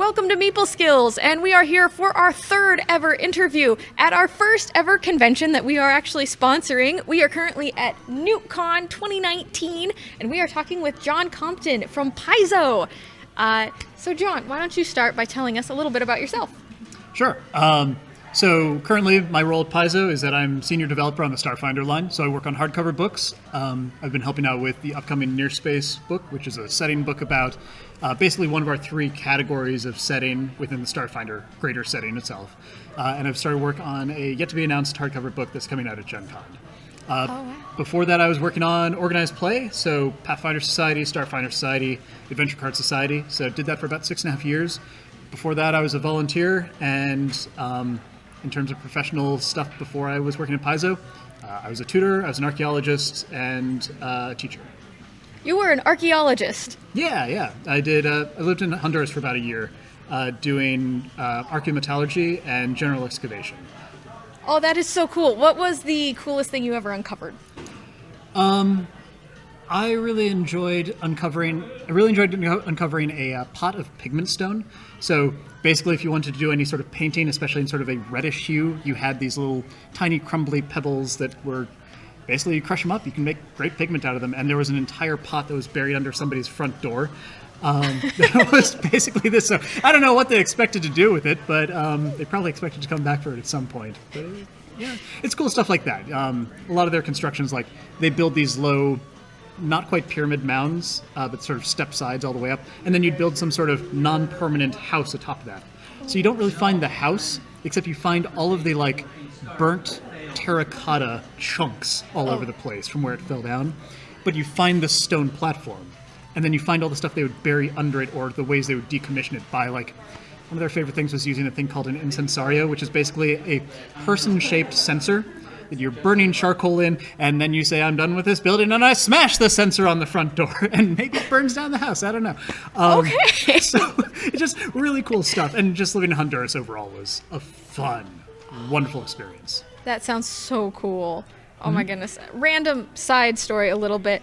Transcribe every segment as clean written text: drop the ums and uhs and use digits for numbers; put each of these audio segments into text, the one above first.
welcome to Meeple Skills, and we are here for our third ever interview at our first ever convention that we are actually sponsoring. We are currently at nuke-con 2019, and we are talking with John Compton from Paizo. So John, why don't you start by telling us a little bit about yourself? Sure. So currently my role at Paizo is that I'm senior developer on the Starfinder line, so I work on hardcover books. I've been helping out with the upcoming Near Space book, which is a setting book about basically one of our three categories of setting within the Starfinder greater setting itself. And I've started work on a yet-to-be-announced hardcover book that's coming out at Gen Con. Wow. Before that, I was working on organized play, so Pathfinder Society, Starfinder Society, Adventure Card Society, so did that for about 6.5 years. Before that, I was a volunteer, and in terms of professional stuff before I was working at Paizo, I was a tutor, I was an archaeologist, and a teacher. You were an archaeologist. Yeah. I did. I lived in Honduras for about a year, doing archaeometallurgy and general excavation. Oh, that is so cool. What was the coolest thing you ever uncovered? I really enjoyed uncovering a pot of pigment stone. So basically, if you wanted to do any sort of painting, especially in sort of a reddish hue, you had these little tiny crumbly pebbles that were basically, you crush them up, you can make great pigment out of them. And there was an entire pot that was buried under somebody's front door. That was basically this. So I don't know what they expected to do with it, but they probably expected to come back for it at some point. But yeah, it's cool stuff like that. A lot of their constructions, like they build these low, not quite pyramid mounds, but sort of step sides all the way up. And then you'd build some sort of non-permanent house atop of that. So you don't really find the house, except you find all of the like burnt terracotta chunks all over the place from where it fell down. But you find the stone platform. And then you find all the stuff they would bury under it, or the ways they would decommission it by, like, one of their favorite things was using a thing called an incensario, which is basically a person-shaped censer that you're burning charcoal in, and then you say, I'm done with this building, and I smash the sensor on the front door, and maybe it burns down the house. I don't know. Okay. So it's just really cool stuff. And just living in Honduras overall was a fun, wonderful experience. That sounds so cool. Oh my goodness. Random side story a little bit.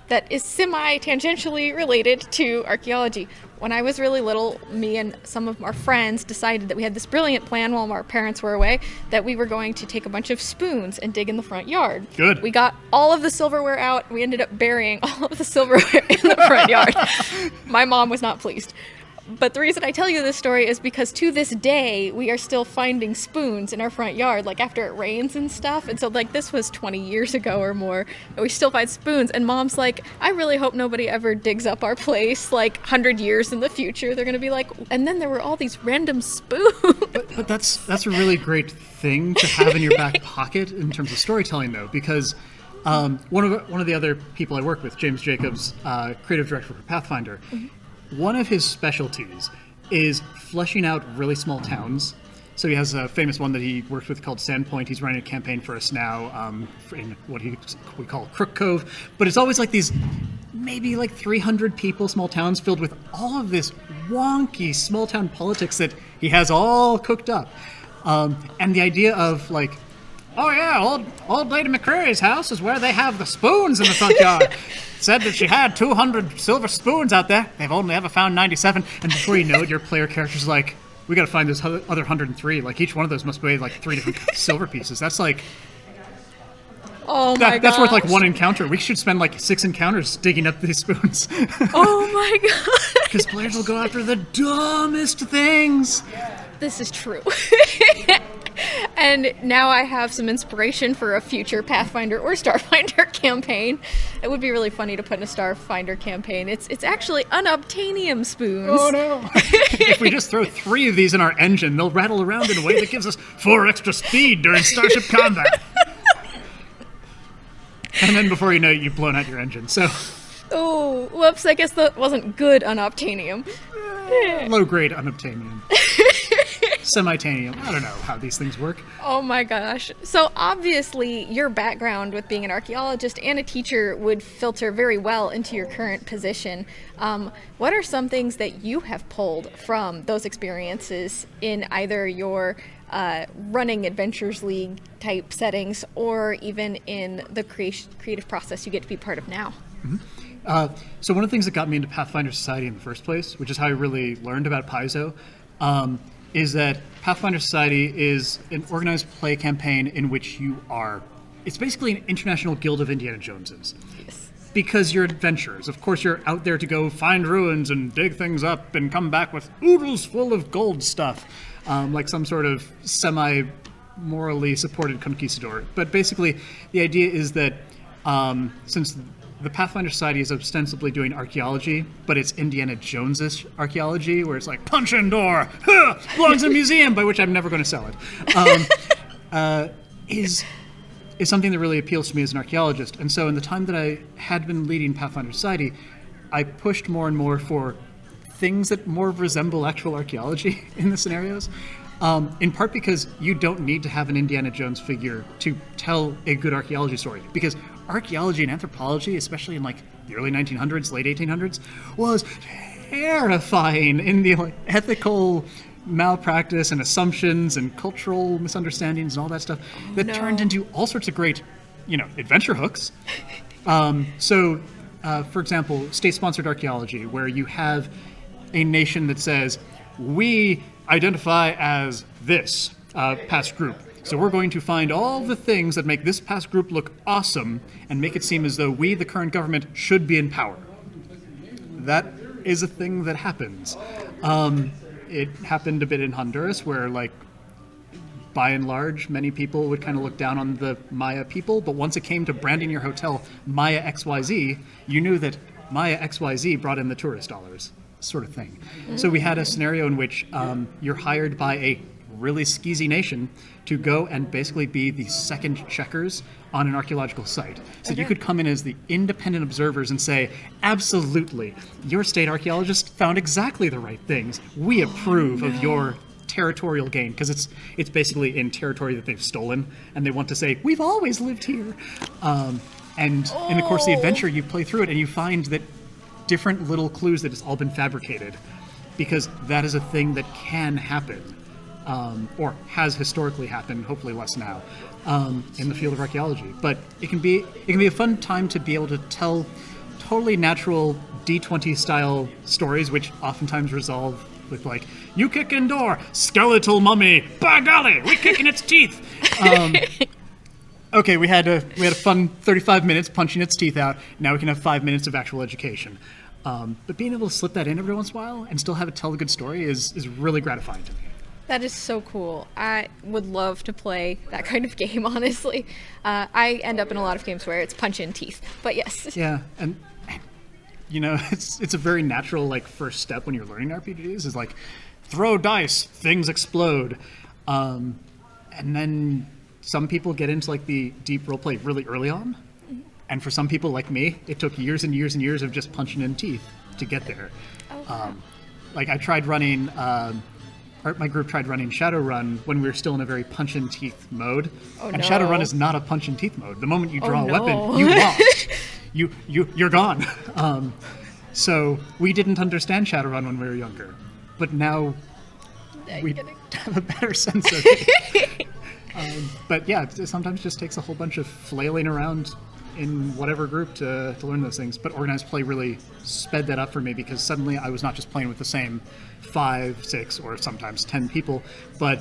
That is semi-tangentially related to archaeology. When I was really little, me and some of our friends decided that we had this brilliant plan while our parents were away, that we were going to take a bunch of spoons and dig in the front yard. Good. We got all of the silverware out. We ended up burying all of the silverware in the front yard. My mom was not pleased. But the reason I tell you this story is because to this day, we are still finding spoons in our front yard, like after it rains and stuff. And so like this was 20 years ago or more, and we still find spoons. And Mom's like, I really hope nobody ever digs up our place like 100 years in the future. They're going to be like, and then there were all these random spoons. But that's a really great thing to have in your back pocket in terms of storytelling, though, because one of the other people I work with, James Jacobs, creative director for Pathfinder, one of his specialties is fleshing out really small towns. So he has a famous one that he works with called Sandpoint. He's running a campaign for us now in what we call Crook Cove. But it's always like these maybe like 300 people, small towns filled with all of this wonky small town politics that he has all cooked up. And the idea of like, oh yeah, old Lady McCreary's house is where they have the spoons in the front yard. Said that she had 200 silver spoons out there. They've only ever found 97. And before you know it, your player character's like, we got to find those other 103. Like each one of those must weigh like 3 different silver pieces. That's like, Oh my god. That's worth like one encounter. We should spend like 6 encounters digging up these spoons. Oh my god. Because players will go after the dumbest things. This is true. And now I have some inspiration for a future Pathfinder or Starfinder campaign. It would be really funny to put in a Starfinder campaign. It's actually unobtainium spoons. Oh no! If we just throw 3 of these in our engine, they'll rattle around in a way that gives us 4 extra speed during starship combat. And then before you know it, you've blown out your engine. So. Oh, whoops! I guess that wasn't good unobtainium. Low-grade unobtainium. Semitanium. I don't know how these things work. Oh my gosh. So obviously your background with being an archaeologist and a teacher would filter very well into your current position. What are some things that you have pulled from those experiences in either your running Adventures League type settings or even in the creative process you get to be part of now? Mm-hmm. So one of the things that got me into Pathfinder Society in the first place, which is how I really learned about Paizo, is that Pathfinder Society is an organized play campaign in which it's basically an international guild of Indiana Joneses. Yes. Because you're adventurers. Of course, you're out there to go find ruins and dig things up and come back with oodles full of gold stuff, like some sort of semi-morally supported conquistador. But basically, the idea is that since the Pathfinder Society is ostensibly doing archaeology, but it's Indiana Jones-ish archaeology, where it's like, punch in door, huh, belongs in a museum, by which I'm never going to sell it, is something that really appeals to me as an archaeologist. And so in the time that I had been leading Pathfinder Society, I pushed more and more for things that more resemble actual archaeology in the scenarios, in part because you don't need to have an Indiana Jones figure to tell a good archaeology story, because archaeology and anthropology, especially in like the early 1900s, late 1800s, was terrifying in the ethical malpractice and assumptions and cultural misunderstandings and all that stuff that turned into all sorts of great, adventure hooks. For example, state-sponsored archaeology, where you have a nation that says, we identify as this past group. So we're going to find all the things that make this past group look awesome and make it seem as though we, the current government, should be in power. That is a thing that happens. It happened a bit in Honduras, where, by and large, many people would kind of look down on the Maya people, but once it came to branding your hotel Maya XYZ, you knew that Maya XYZ brought in the tourist dollars, sort of thing. So we had a scenario in which you're hired by a really skeezy nation to go and basically be the second checkers on an archaeological site. So you could come in as the independent observers and say, absolutely, your state archaeologist found exactly the right things. We approve of your territorial gain, because it's basically in territory that they've stolen, and they want to say, we've always lived here. In the course of the adventure, you play through it and you find that different little clues that it's all been fabricated, because that is a thing that can happen. Or has historically happened, hopefully less now, in the field of archaeology. But it can be a fun time to be able to tell totally natural D20 style stories, which oftentimes resolve with you kick in door, skeletal mummy, by golly, we kicking its teeth. Okay, we had a fun 35 minutes punching its teeth out. Now we can have 5 minutes of actual education. But being able to slip that in every once in a while and still have it tell a good story is really gratifying to me. That is so cool. I would love to play that kind of game, honestly. I end up in a lot of games where it's punch in teeth, but yes. Yeah, and it's a very natural first step when you're learning RPGs is throw dice, things explode, and then some people get into the deep roleplay really early on, and for some people like me, it took years and years and years of just punching in teeth to get there. Oh, wow. I tried running. My group tried running Shadowrun when we were still in a very punch-and-teeth mode. Oh, and no. Shadowrun is not a punch-and-teeth mode. The moment you draw Oh, a weapon, no. you lost. You're gone. So we didn't understand Shadowrun when we were younger. But now we have a better sense of it. But yeah, it sometimes just takes a whole bunch of flailing around in whatever group to learn those things. But organized play really sped that up for me, because suddenly I was not just playing with the same 5, 6, or sometimes 10 people, but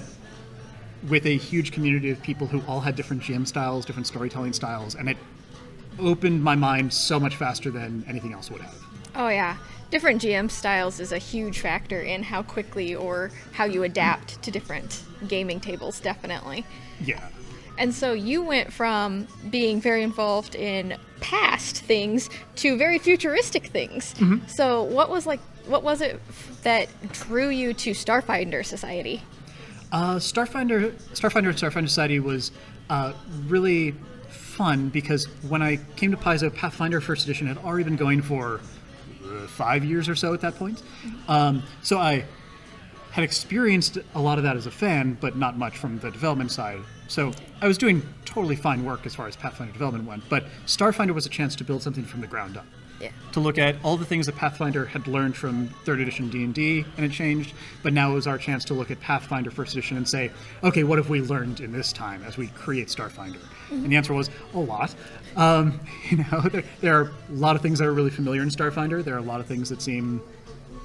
with a huge community of people who all had different GM styles, different storytelling styles, and it opened my mind so much faster than anything else would have. Oh yeah. Different GM styles is a huge factor in how quickly or how you adapt to different gaming tables, definitely. Yeah. And so you went from being very involved in past things to very futuristic things. Mm-hmm. So what was it that drew you to Starfinder Society? Starfinder and Starfinder Society was really fun, because when I came to Paizo, Pathfinder First Edition had already been going for 5 years or so at that point. So I had experienced a lot of that as a fan, but not much from the development side. So I was doing totally fine work as far as Pathfinder development went, but Starfinder was a chance to build something from the ground up. Yeah. To look at all the things that Pathfinder had learned from 3rd edition D&D, and it changed, but now it was our chance to look at Pathfinder 1st edition and say, okay, what have we learned in this time as we create Starfinder? Mm-hmm. And the answer was, a lot. There are a lot of things that are really familiar in Starfinder. There are a lot of things that seem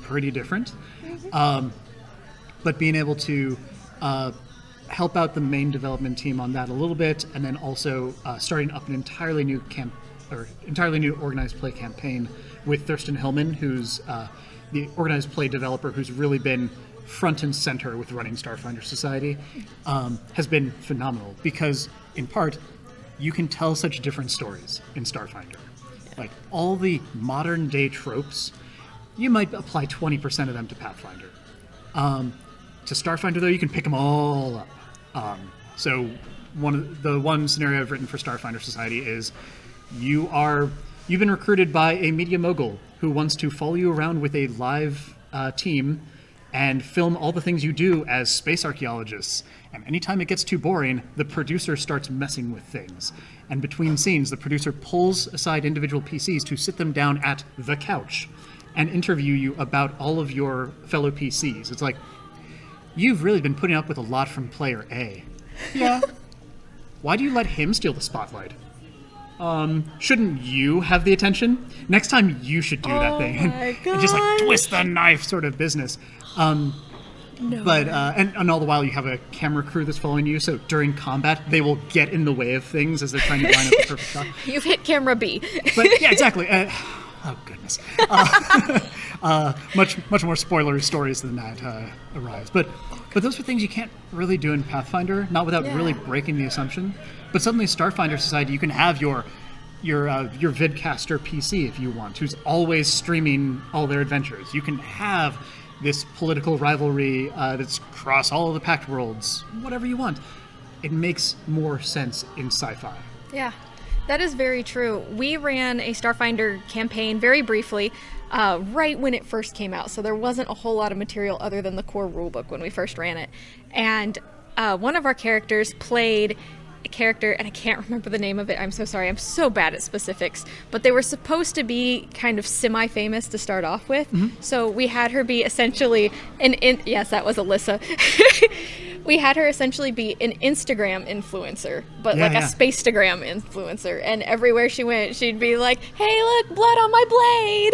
pretty different. Mm-hmm. But being able to help out the main development team on that a little bit, and then also starting up an entirely new organized play campaign with Thurston Hillman, who's the organized play developer who's really been front and center with running Starfinder Society, has been phenomenal because, in part, you can tell such different stories in Starfinder. Yeah. Like, all the modern day tropes, you might apply 20% of them to Pathfinder. To Starfinder, though, you can pick them all up. So one scenario I've written for Starfinder Society is you've been recruited by a media mogul who wants to follow you around with a live team and film all the things you do as space archaeologists. And anytime it gets too boring, the producer starts messing with things. And between scenes, the producer pulls aside individual PCs to sit them down at the couch and interview you about all of your fellow PCs. It's like, you've really been putting up with a lot from player A. Yeah. Why do you let him steal the spotlight? Shouldn't you have the attention? Next time you should do that thing. And just like twist the knife sort of business. No. But and all the while you have a camera crew that's following you, so during combat they will get in the way of things as they're trying to line up the perfect shot. You've hit camera B. But yeah, exactly. Oh goodness. Much more spoilery stories than that arise. But those are things you can't really do in Pathfinder, not without really breaking the assumption. But suddenly, Starfinder Society, you can have your vidcaster PC if you want, who's always streaming all their adventures. You can have this political rivalry that's across all of the Pact worlds, whatever you want. It makes more sense in sci-fi. Yeah, that is very true. We ran a Starfinder campaign very briefly, right when it first came out, so there wasn't a whole lot of material other than the core rulebook when we first ran it. And one of our characters played a character, and I can't remember the name of it. I'm so sorry. I'm so bad at specifics. But they were supposed to be kind of semi-famous to start off with. Mm-hmm. So we had her be essentially yes, that was Alyssa. We had her essentially be an Instagram influencer, but a Spacetagram influencer. And everywhere she went, she'd be like, "Hey, look, blood on my blade!"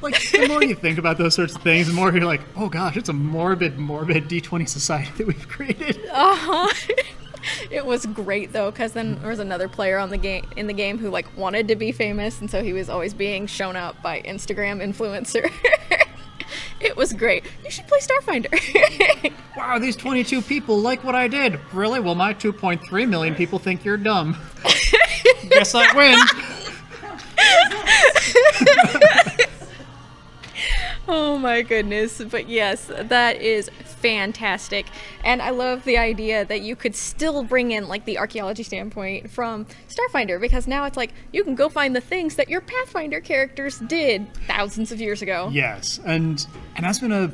Like, the more you think about those sorts of things, the more you're like, oh gosh, it's a morbid D20 society that we've created. It was great though, because then there was another player in the game who like wanted to be famous, and so he was always being shown up by Instagram influencer. It was great. You should play Starfinder. Wow, these 22 people like what I did. Really? Well, my 2.3 million people think you're dumb. Guess I win. Oh my goodness. But yes, that is fantastic. And I love the idea that you could still bring in like the archaeology standpoint from Starfinder, because now it's like you can go find the things that your Pathfinder characters did thousands of years ago. Yes, and that's been a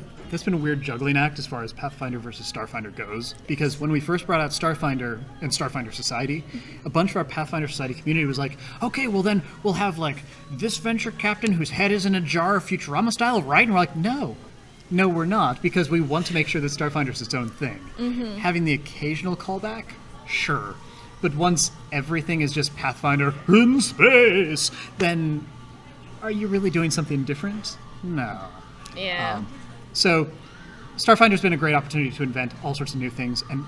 weird juggling act as far as Pathfinder versus Starfinder goes, because when we first brought out Starfinder and Starfinder Society, a bunch of our Pathfinder Society community was like, okay, well then we'll have like this venture captain whose head is in a jar, Futurama style, right? And we're like, no, we're not, because we want to make sure that Starfinder's its own thing. Mm-hmm. Having the occasional callback, sure, but once everything is just Pathfinder in space, then are you really doing something different? No. Yeah. So Starfinder's been a great opportunity to invent all sorts of new things, and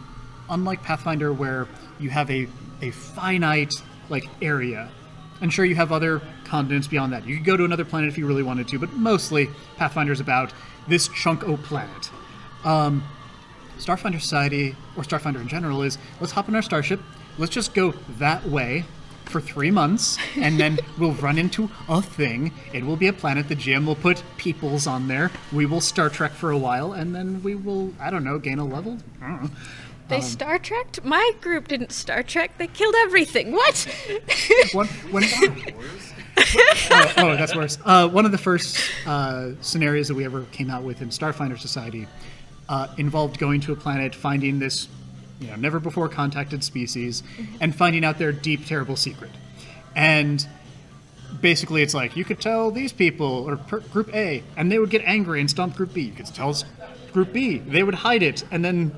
unlike Pathfinder where you have a finite like area, and sure you have other continents beyond that. You could go to another planet if you really wanted to, but mostly Pathfinder's about this chunk o' planet. Starfinder Society, or Starfinder in general, is let's hop in our starship, let's just go that way for 3 months, and then we'll run into a thing. It will be a planet. The GM will put peoples on there. We will Star Trek for a while, and then we will, I don't know, gain a level? I don't know. They Star Trekked? My group didn't Star Trek. They killed everything. What? That's worse. One of the first scenarios that we ever came out with in Starfinder Society, involved going to a planet, finding this never before contacted species, and finding out their deep, terrible secret. And basically it's like, you could tell these people, or Group A, and they would get angry and stomp Group B. You could tell Group B, they would hide it, and then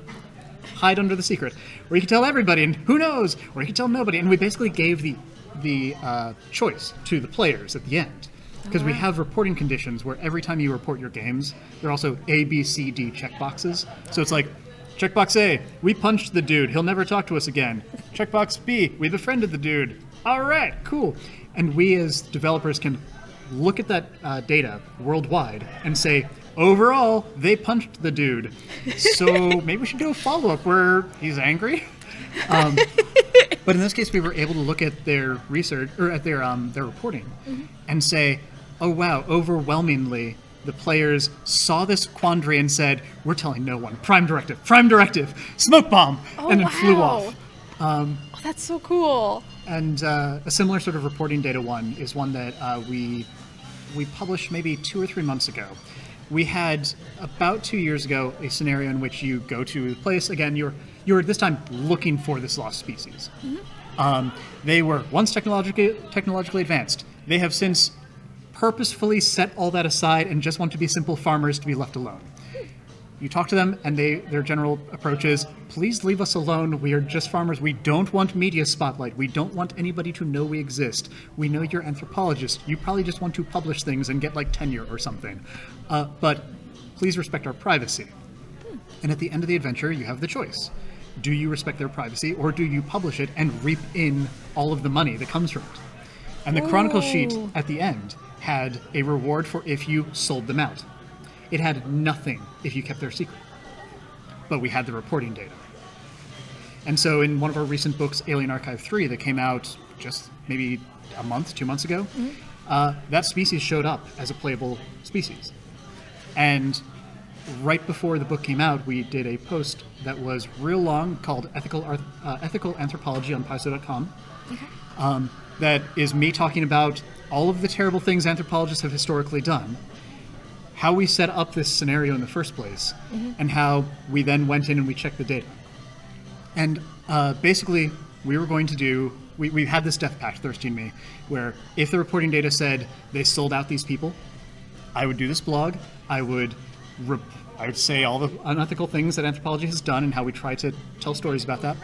hide under the secret. Or you could tell everybody, and who knows? Or you could tell nobody. And we basically gave the choice to the players at the end. Because we have reporting conditions where every time you report your games, there are also A, B, C, D checkboxes. So it's like, checkbox A, we punched the dude. He'll never talk to us again. Checkbox B, we befriended the dude. All right, cool. And we as developers can look at that data worldwide and say, overall, they punched the dude. So maybe we should do a follow-up where he's angry. But in this case, we were able to look at their research, or at their reporting, and say, oh wow, overwhelmingly, the players saw this quandary and said, we're telling no one. Prime directive, smoke bomb, and then flew off. That's so cool. And a similar sort of reporting data one is one that we published maybe 2 or 3 months ago. We had, about 2 years ago, a scenario in which you go to a place, again, you're this time looking for this lost species. They were once technologically advanced. They have since purposefully set all that aside and just want to be simple farmers to be left alone. You talk to them, and their general approach is, please leave us alone. We are just farmers. We don't want media spotlight. We don't want anybody to know we exist. We know you're anthropologists. You probably just want to publish things and get like tenure or something. But please respect our privacy. And at the end of the adventure, you have the choice. Do you respect their privacy, or do you publish it and reap in all of the money that comes from it? And the Chronicle sheet at the end had a reward for if you sold them out. It had nothing if you kept their secret. But we had the reporting data. And so in one of our recent books, Alien Archive 3, that came out just maybe a month, 2 months ago, that species showed up as a playable species. And right before the book came out, we did a post that was real long called Ethical Anthropology on Paizo.com. That is me talking about all of the terrible things anthropologists have historically done, how we set up this scenario in the first place, and how we then went in and we checked the data. And basically, we were going to do, we had this death pact, Thirsty and me, where if the reporting data said they sold out these people, I would do this blog, I would say all the unethical things that anthropology has done and how we try to tell stories about that.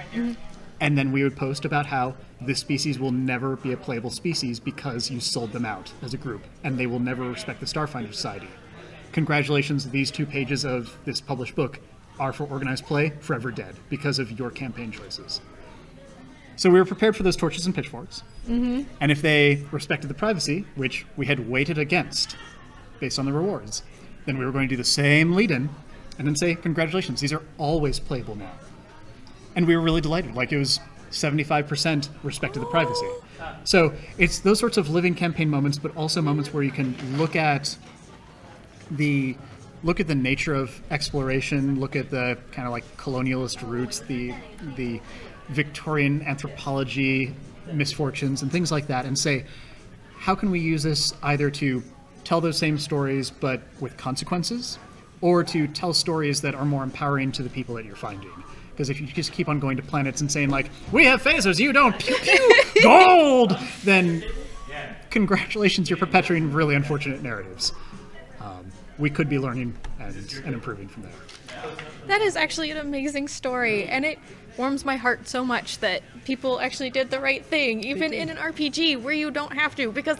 And then we would post about how this species will never be a playable species because you sold them out as a group, and they will never respect the Starfinder Society. Congratulations, these 2 pages of this published book are for organized play, forever dead, because of your campaign choices. So we were prepared for those torches and pitchforks. And if they respected the privacy, which we had weighted against based on the rewards, then we were going to do the same lead-in and then say, congratulations, these are always playable now. And we were really delighted. Like, it was 75% respect to the privacy. So it's those sorts of living campaign moments, but also moments where you can look at the nature of exploration, look at the kind of like colonialist roots, the Victorian anthropology misfortunes and things like that, and say, how can we use this either to tell those same stories but with consequences, or to tell stories that are more empowering to the people that you're finding? Because if you just keep on going to planets and saying, like, we have phasers, you don't, pew pew, gold, then congratulations, you're perpetuating really unfortunate narratives. We could be learning and improving from there. That is actually an amazing story, and it warms my heart so much that people actually did the right thing, even in an RPG where you don't have to, because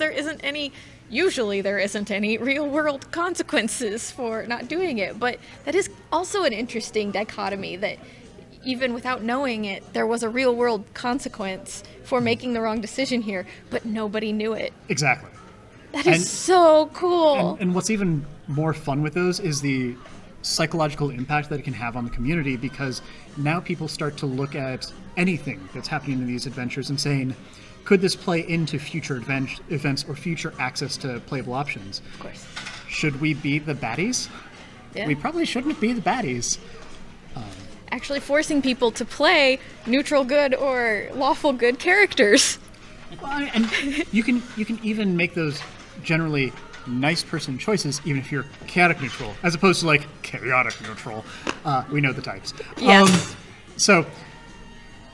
usually there isn't any real-world consequences for not doing it. But that is also an interesting dichotomy, that even without knowing it, there was a real-world consequence for making the wrong decision here, but nobody knew it. Exactly. That is so cool. And what's even more fun with those is the psychological impact that it can have on the community, because now people start to look at anything that's happening in these adventures and saying, could this play into future events or future access to playable options? Of course. Should we be the baddies? Yeah. We probably shouldn't be the baddies. Actually forcing people to play neutral good or lawful good characters. And you can even make those generally nice person choices, even if you're chaotic neutral, as opposed to like chaotic neutral. We know the types. Yes.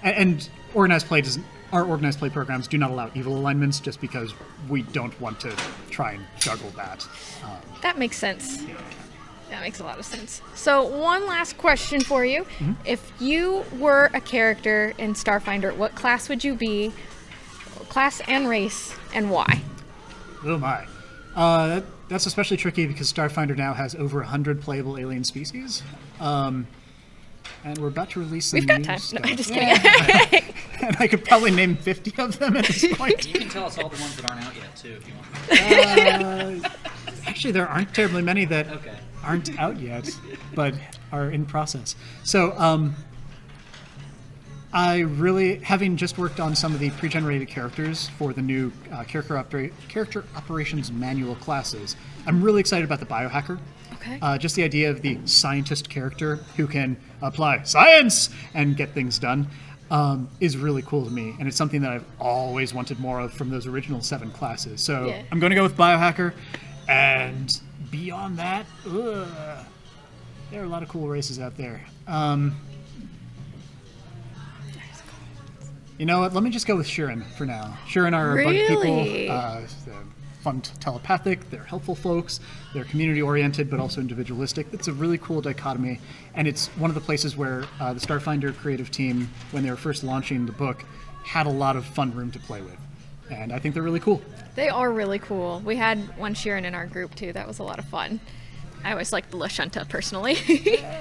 And organized play doesn't. Our organized play programs do not allow evil alignments, just because we don't want to try and juggle that. That makes sense. That makes a lot of sense. So one last question for you. If you were a character in Starfinder, what class would you be? Class and race, and why? Oh my. That's especially tricky because Starfinder now has over 100 playable alien species. And we're about to release some We've got new time. stuff. No, I'm just kidding. And I could probably name 50 of them at this point. You can tell us all the ones that aren't out yet, too, if you want. Actually, there aren't terribly many that Okay. aren't out yet, but are in process. So, I really, having just worked on some of the pre-generated characters for the new character operations manual classes, I'm really excited about the biohacker. Okay. Just the idea of the scientist character who can apply science and get things done is really cool to me, and it's something that I've always wanted more of from those original 7 classes. So Yeah. I'm going to go with biohacker, and beyond that, there are a lot of cool races out there. You know what? Let me just go with Shirin for now. Shirin are a bunch of Really? people. They're fun, telepathic. They're helpful folks. They're community-oriented, but also individualistic. It's a really cool dichotomy, and it's one of the places where the Starfinder creative team, when they were first launching the book, had a lot of fun room to play with, and I think they're really cool. They are really cool. We had one Sheeran in our group too. That was a lot of fun. I always liked the Lashunta personally.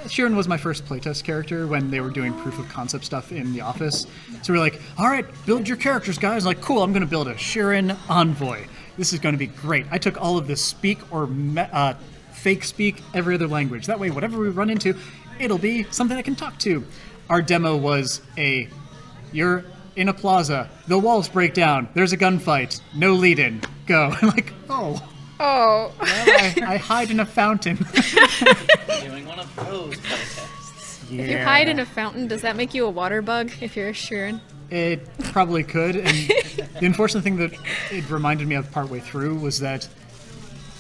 Shirin was my first playtest character when they were doing proof of concept stuff in the office. So we're like, all right, build your characters, guys. Like, cool, I'm going to build a Shirin envoy. This is going to be great. I took all of this speak or fake speak every other language. That way, whatever we run into, it'll be something I can talk to. Our demo was you're in a plaza, the walls break down, there's a gunfight, no lead in, go. I'm like, oh. Oh. Well, I hide in a fountain. Doing one of those playtests. Yeah. If you hide in a fountain, does that make you a water bug if you're a Sheeran? It probably could, and the unfortunate thing that it reminded me of partway through was that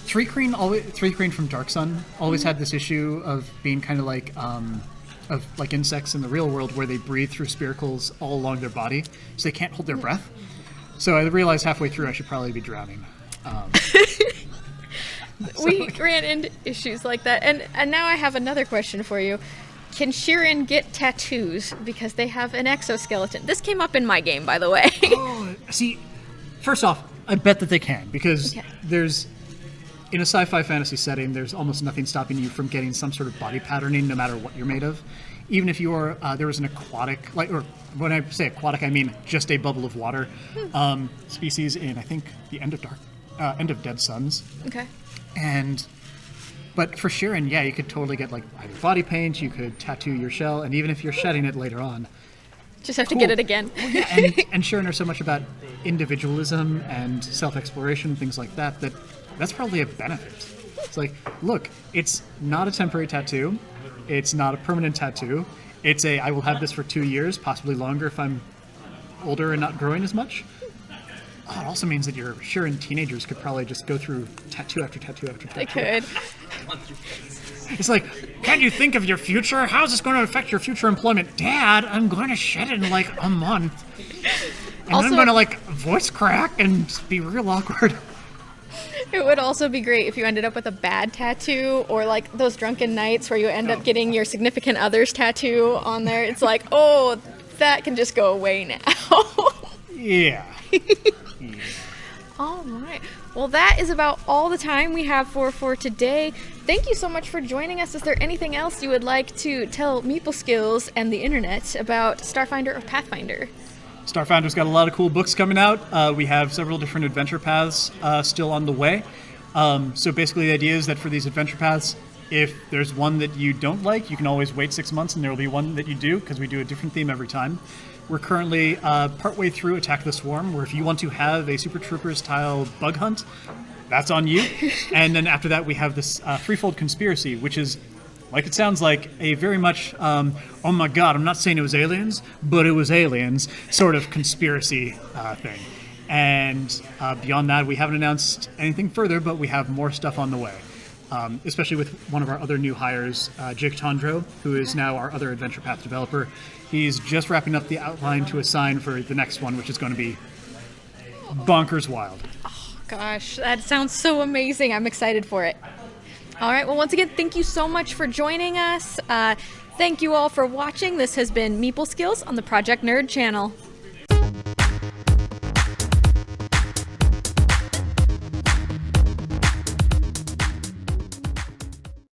Three Crane from Dark Sun always had this issue of being kind of like insects in the real world, where they breathe through spiracles all along their body, so they can't hold their breath. So I realized halfway through I should probably be drowning. We ran into issues like that, and now I have another question for you. Can Sheeran get tattoos because they have an exoskeleton? This came up in my game, by the way. Oh, see, first off, I bet that they can, because Okay. there's, in a sci-fi fantasy setting, there's almost nothing stopping you from getting some sort of body patterning, no matter what you're made of. Even if you are, there was an aquatic, or when I say aquatic, I mean just a bubble of water species in, I think, the End of Dead Suns. Okay. But for Sheeran, yeah, you could totally get like either body paint, you could tattoo your shell, and even if you're shedding it later on. Just have to get it again. Yeah, and Sheeran are so much about individualism and self-exploration, things like that, that's probably a benefit. It's like, look, it's not a temporary tattoo, it's not a permanent tattoo, it's I will have this for 2 years, possibly longer if I'm older and not growing as much. Oh, it also means that your Sheeran teenagers could probably just go through tattoo after tattoo after tattoo. They could. It's like, can't you think of your future? How's this going to affect your future employment? Dad, I'm going to shed it in like a month. And Also- then I'm going to like voice crack and be real awkward. It would also be great if you ended up with a bad tattoo, or like those drunken nights where you end up getting your significant other's tattoo on there. It's like, oh, that can just go away now. Yeah. All right. Well, that is about all the time we have for today. Thank you so much for joining us. Is there anything else you would like to tell Meeple Skills and the internet about Starfinder or Pathfinder? Starfinder's got a lot of cool books coming out. We have several different adventure paths still on the way. So basically the idea is that for these adventure paths, if there's one that you don't like, you can always wait 6 months and there will be one that you do, because we do a different theme every time. We're currently partway through Attack the Swarm, where if you want to have a Super Troopers-style bug hunt, that's on you. And then after that, we have this threefold conspiracy, which is, like it sounds like, a very much, oh my god, I'm not saying it was aliens, but it was aliens, sort of conspiracy thing. And beyond that, we haven't announced anything further, but we have more stuff on the way. Especially with one of our other new hires, Jake Tondro, who is now our other Adventure Path developer. He's just wrapping up the outline to assign for the next one, which is going to be bonkers wild. Gosh, that sounds so amazing. I'm excited for it. All right, well, once again, thank you so much for joining us. Thank you all for watching. This has been Meeple Skills on the Project Nerd channel.